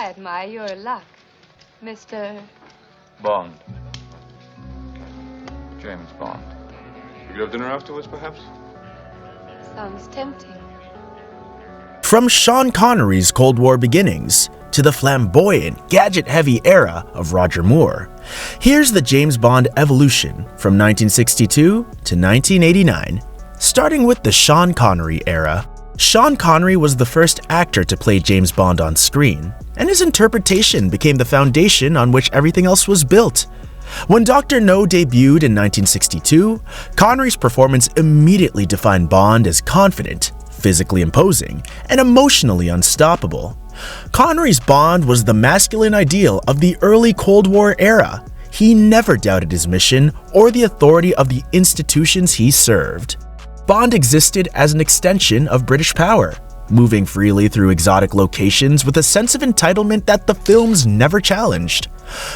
I admire your luck, Mr. Bond. James Bond. We could have dinner afterwards, perhaps? Sounds tempting. From Sean Connery's Cold War beginnings to the flamboyant, gadget-heavy era of Roger Moore, here's the James Bond evolution from 1962 to 1989. Starting with the Sean Connery era, Sean Connery was the first actor to play James Bond on screen, and his interpretation became the foundation on which everything else was built. When Dr. No debuted in 1962, Connery's performance immediately defined Bond as confident, physically imposing, and emotionally unstoppable. Connery's Bond was the masculine ideal of the early Cold War era. He never doubted his mission or the authority of the institutions he served. Bond existed as an extension of British power, moving freely through exotic locations with a sense of entitlement that the films never challenged.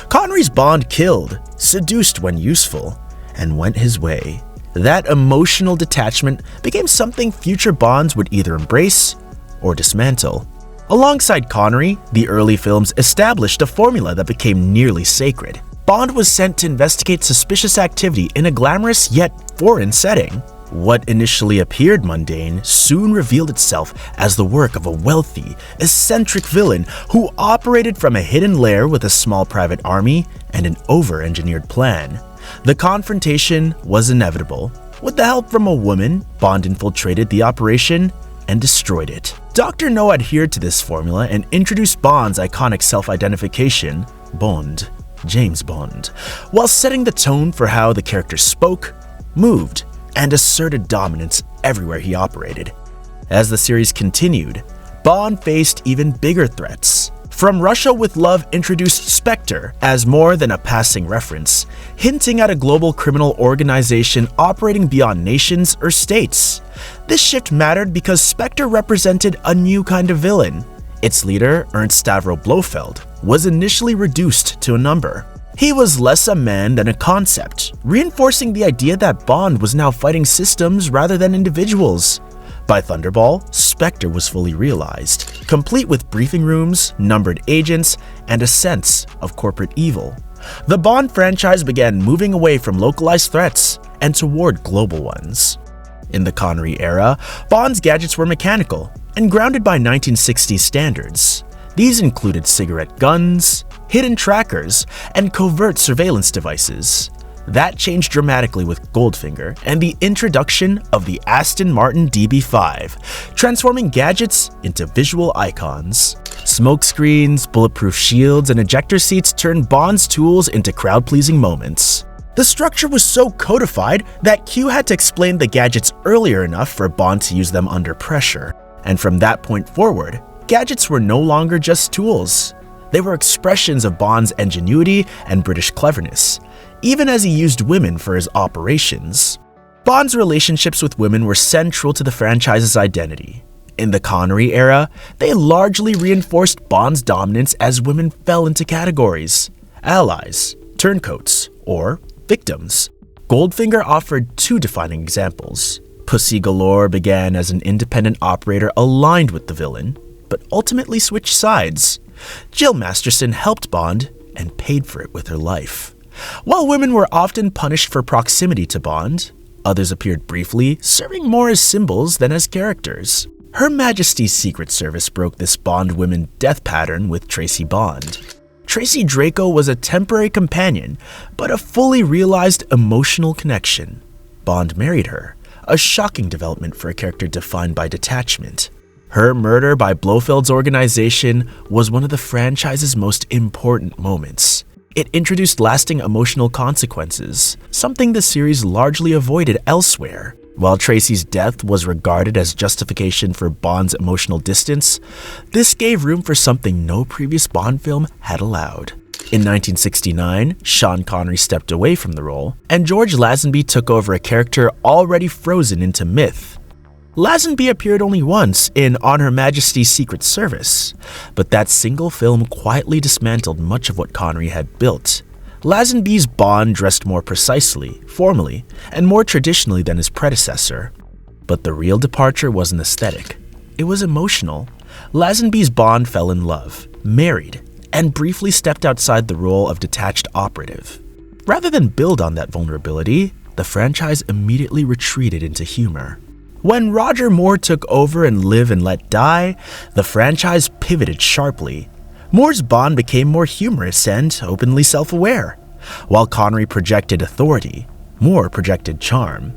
Connery's Bond killed, seduced when useful, and went his way. That emotional detachment became something future Bonds would either embrace or dismantle. Alongside Connery, the early films established a formula that became nearly sacred. Bond was sent to investigate suspicious activity in a glamorous yet foreign setting. What initially appeared mundane soon revealed itself as the work of a wealthy, eccentric villain who operated from a hidden lair with a small private army and an over-engineered plan. The confrontation was inevitable. With the help from a woman, Bond infiltrated the operation and destroyed it. Dr. No adhered to this formula and introduced Bond's iconic self-identification, Bond, James Bond, while setting the tone for how the character spoke, moved, and asserted dominance everywhere he operated. As the series continued, Bond faced even bigger threats. From Russia with Love introduced Spectre as more than a passing reference, hinting at a global criminal organization operating beyond nations or states. This shift mattered because Spectre represented a new kind of villain. Its leader, Ernst Stavro Blofeld, was initially reduced to a number. He was less a man than a concept, reinforcing the idea that Bond was now fighting systems rather than individuals. By Thunderball, Spectre was fully realized, complete with briefing rooms, numbered agents, and a sense of corporate evil. The Bond franchise began moving away from localized threats and toward global ones. In the Connery era, Bond's gadgets were mechanical and grounded by 1960s standards. These included cigarette guns, hidden trackers, and covert surveillance devices. That changed dramatically with Goldfinger and the introduction of the Aston Martin DB5, transforming gadgets into visual icons. Smokescreens, bulletproof shields, and ejector seats turned Bond's tools into crowd-pleasing moments. The structure was so codified that Q had to explain the gadgets earlier enough for Bond to use them under pressure. And from that point forward, gadgets were no longer just tools. They were expressions of Bond's ingenuity and British cleverness, even as he used women for his operations. Bond's relationships with women were central to the franchise's identity. In the Connery era, they largely reinforced Bond's dominance as women fell into categories: allies, turncoats, or victims. Goldfinger offered two defining examples. Pussy Galore began as an independent operator aligned with the villain, but ultimately switched sides. Jill Masterson helped Bond and paid for it with her life. While women were often punished for proximity to Bond, others appeared briefly, serving more as symbols than as characters. Her Majesty's Secret Service broke this Bond women death pattern with Tracy Bond. Tracy Draco was a temporary companion, but a fully realized emotional connection. Bond married her, a shocking development for a character defined by detachment. Her murder by Blofeld's organization was one of the franchise's most important moments. It introduced lasting emotional consequences, something the series largely avoided elsewhere. While Tracy's death was regarded as justification for Bond's emotional distance, this gave room for something no previous Bond film had allowed. In 1969, Sean Connery stepped away from the role, and George Lazenby took over a character already frozen into myth. Lazenby appeared only once in On Her Majesty's Secret Service, but that single film quietly dismantled much of what Connery had built. Lazenby's Bond dressed more precisely, formally, and more traditionally than his predecessor. But the real departure wasn't aesthetic. It was emotional. Lazenby's Bond fell in love, married, and briefly stepped outside the role of detached operative. Rather than build on that vulnerability, the franchise immediately retreated into humor. When Roger Moore took over in Live and Let Die, the franchise pivoted sharply. Moore's Bond became more humorous and openly self-aware. While Connery projected authority, Moore projected charm.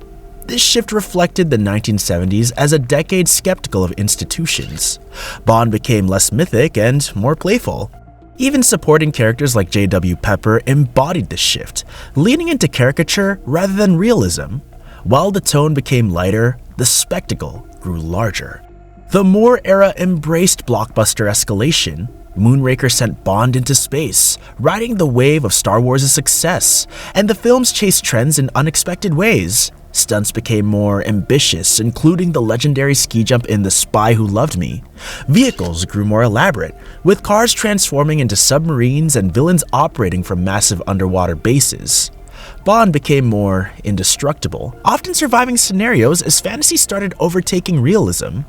This shift reflected the 1970s as a decade skeptical of institutions. Bond became less mythic and more playful. Even supporting characters like J.W. Pepper embodied this shift, leaning into caricature rather than realism. While the tone became lighter, the spectacle grew larger. The Moore era embraced blockbuster escalation. Moonraker sent Bond into space, riding the wave of Star Wars' success, and the films chased trends in unexpected ways. Stunts became more ambitious, including the legendary ski jump in The Spy Who Loved Me. Vehicles grew more elaborate, with cars transforming into submarines and villains operating from massive underwater bases. Bond became more indestructible, often surviving scenarios as fantasy started overtaking realism.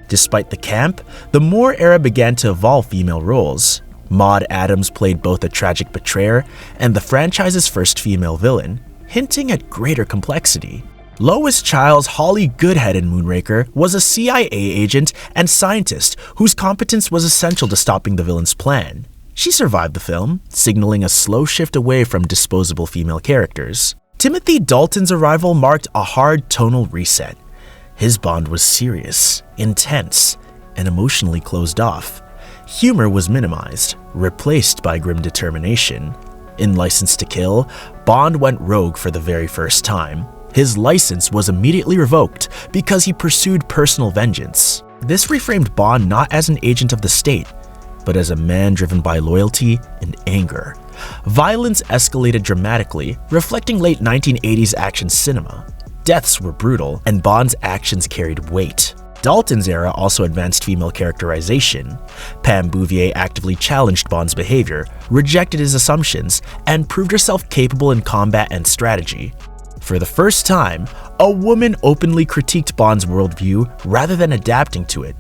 Despite the camp, the Moore era began to evolve female roles. Maude Adams played both a tragic betrayer and the franchise's first female villain, hinting at greater complexity. Lois Chiles' Holly Goodhead in Moonraker was a CIA agent and scientist whose competence was essential to stopping the villain's plan. She survived the film, signaling a slow shift away from disposable female characters. Timothy Dalton's arrival marked a hard tonal reset. His Bond was serious, intense, and emotionally closed off. Humor was minimized, replaced by grim determination. In License to Kill, Bond went rogue for the very first time. His license was immediately revoked because he pursued personal vengeance. This reframed Bond not as an agent of the state, but as a man driven by loyalty and anger. Violence escalated dramatically, reflecting late 1980s action cinema. Deaths were brutal, and Bond's actions carried weight. Dalton's era also advanced female characterization. Pam Bouvier actively challenged Bond's behavior, rejected his assumptions, and proved herself capable in combat and strategy. For the first time, a woman openly critiqued Bond's worldview rather than adapting to it.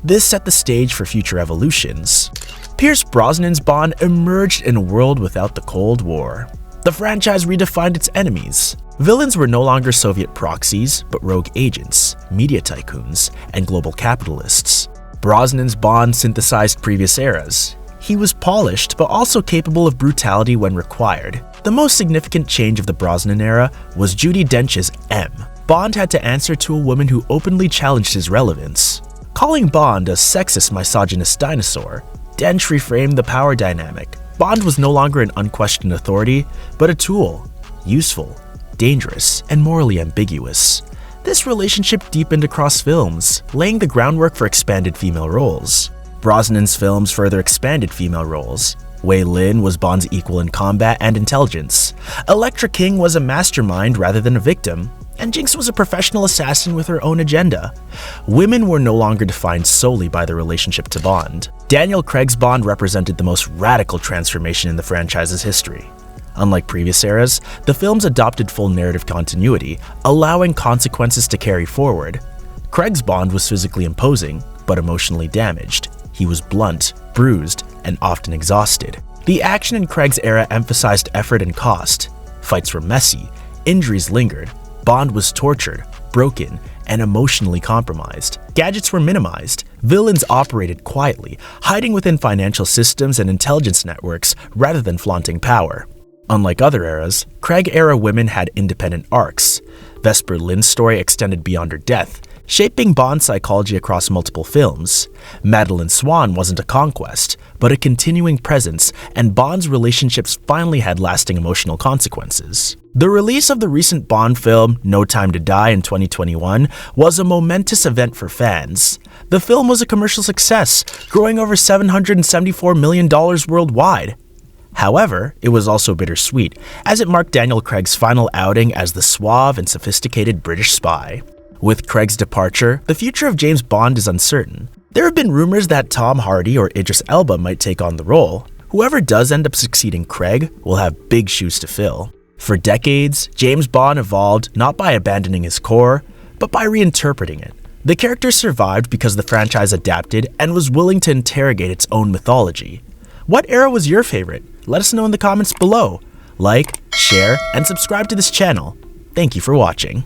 This set the stage for future evolutions. Pierce Brosnan's Bond emerged in a world without the Cold War. The franchise redefined its enemies. Villains were no longer Soviet proxies, but rogue agents, media tycoons, and global capitalists. Brosnan's Bond synthesized previous eras. He was polished, but also capable of brutality when required. The most significant change of the Brosnan era was Judi Dench's M. Bond had to answer to a woman who openly challenged his relevance. Calling Bond a sexist, misogynist dinosaur, Dench reframed the power dynamic. Bond was no longer an unquestioned authority, but a tool, useful, dangerous, and morally ambiguous. This relationship deepened across films, laying the groundwork for expanded female roles. Brosnan's films further expanded female roles. Wei Lin was Bond's equal in combat and intelligence. Elektra King was a mastermind rather than a victim, and Jinx was a professional assassin with her own agenda. Women were no longer defined solely by their relationship to Bond. Daniel Craig's Bond represented the most radical transformation in the franchise's history. Unlike previous eras, the films adopted full narrative continuity, allowing consequences to carry forward. Craig's Bond was physically imposing, but emotionally damaged. He was blunt, bruised, and often exhausted. The action in Craig's era emphasized effort and cost. Fights were messy, injuries lingered, Bond was tortured, broken, and emotionally compromised. Gadgets were minimized. Villains operated quietly, hiding within financial systems and intelligence networks rather than flaunting power. Unlike other eras, Craig-era women had independent arcs. Vesper Lynd's story extended beyond her death, shaping Bond's psychology across multiple films. Madeline Swan wasn't a conquest, but a continuing presence, and Bond's relationships finally had lasting emotional consequences. The release of the recent Bond film, No Time to Die in 2021, was a momentous event for fans. The film was a commercial success, growing over $774 million worldwide. However, it was also bittersweet, as it marked Daniel Craig's final outing as the suave and sophisticated British spy. With Craig's departure, the future of James Bond is uncertain. There have been rumors that Tom Hardy or Idris Elba might take on the role. Whoever does end up succeeding Craig will have big shoes to fill. For decades, James Bond evolved not by abandoning his core, but by reinterpreting it. The character survived because the franchise adapted and was willing to interrogate its own mythology. What era was your favorite? Let us know in the comments below. Like, share, and subscribe to this channel. Thank you for watching.